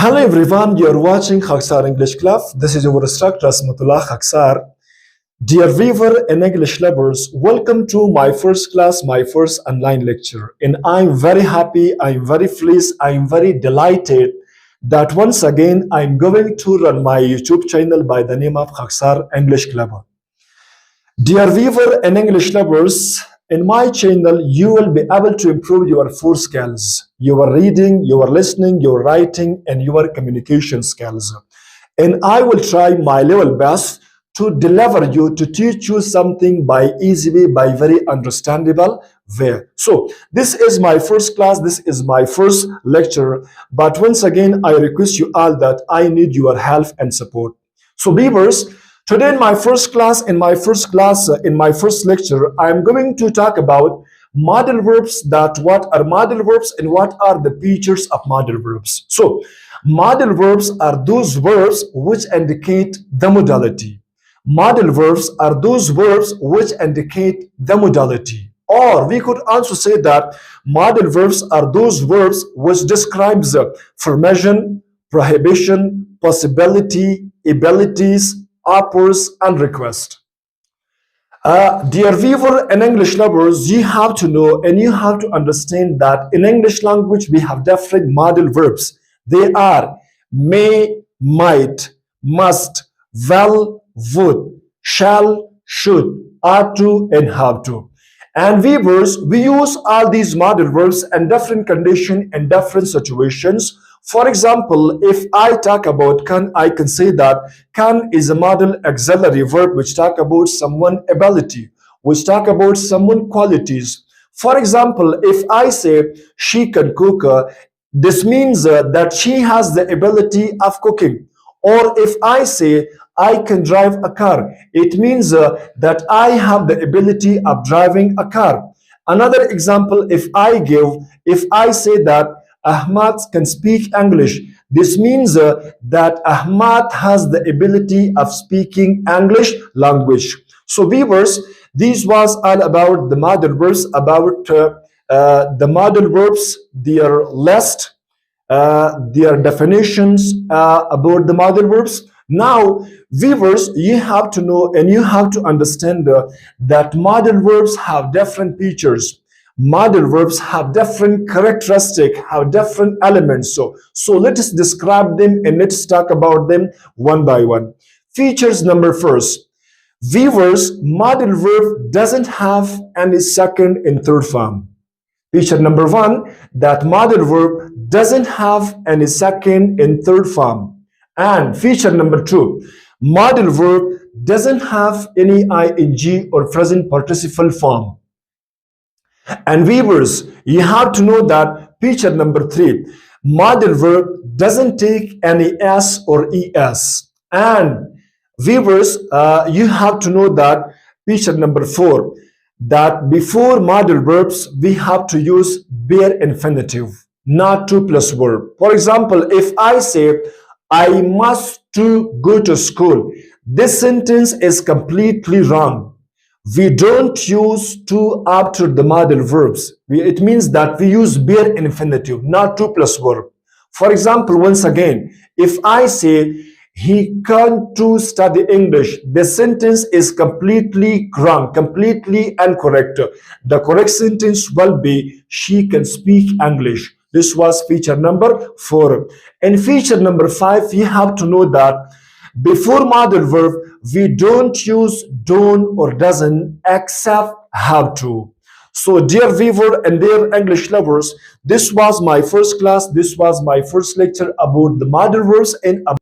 Hello everyone, you are watching KHAKSAR English Club. This is your instructor Asmatullah KHAKSAR. Dear viewer and English lovers, welcome to my first class, my first online lecture. And I'm very happy, I'm very pleased, I'm very delighted that once again I'm going to run my YouTube channel by the name of KHAKSAR English Club. Dear viewer and English lovers, in my channel, you will be able to improve your four skills: your reading, your listening, your writing, and your communication skills. And I will try my level best to deliver you, to teach you something by easy way, by very understandable way. So this is my first class, this is my first lecture. But once again, I request you all that I need your help and support. So viewers, today in my first class, in my first lecture, I am going to talk about modal verbs, that what are modal verbs and what are the features of modal verbs. So modal verbs are those verbs which indicate the modality. Modal verbs are those verbs which indicate the modality. Or we could also say that modal verbs are those verbs which describes formation, prohibition, possibility, abilities, offers, and request. Dear viewer and English lovers, you have to know and you have to understand that in English language we have different modal verbs. They are may, might, must, will, would, shall, should, are to, and have to. And viewers, we use all these modal verbs in different conditions and different situations. For example, if I talk about can, I can say that can is a modal auxiliary verb which talk about someone ability, which talk about someone qualities. For example, if I say she can cook, this means that she has the ability of cooking. Or if I say I can drive a car, it means that I have the ability of driving a car. Another example, if I say that Ahmad can speak English, this means that Ahmad has the ability of speaking English language. So viewers, this was all about the modal verbs, about the modal verbs, their list, their definitions about the modal verbs. Now, viewers, you have to know and you have to understand that modal verbs have different features. Modal verbs have different characteristics, have different elements. So let us describe them and let's talk about them one by one. Features number first. Viewers, modal verb doesn't have any second and third form. Feature number one, that modal verb doesn't have any second and third form. And feature number two, modal verb doesn't have any ing or present participle form. And viewers, you have to know that feature number three, modal verb doesn't take any s or es. And viewers, you have to know that feature number four, that before modal verbs we have to use bare infinitive, not to plus verb. For example, if I say I must to go to school, this sentence is completely wrong. We don't use to after the modal verbs. It means that we use bare infinitive, not to plus verb. For example, once again, if I say he can't to study English, the sentence is completely wrong, completely incorrect. The correct sentence will be she can speak English. This was feature number four. And feature number five, you have to know that before modal verb, we don't use don't or doesn't except have to. So dear viewer and dear English lovers, this was my first class, this was my first lecture about the modal verbs and about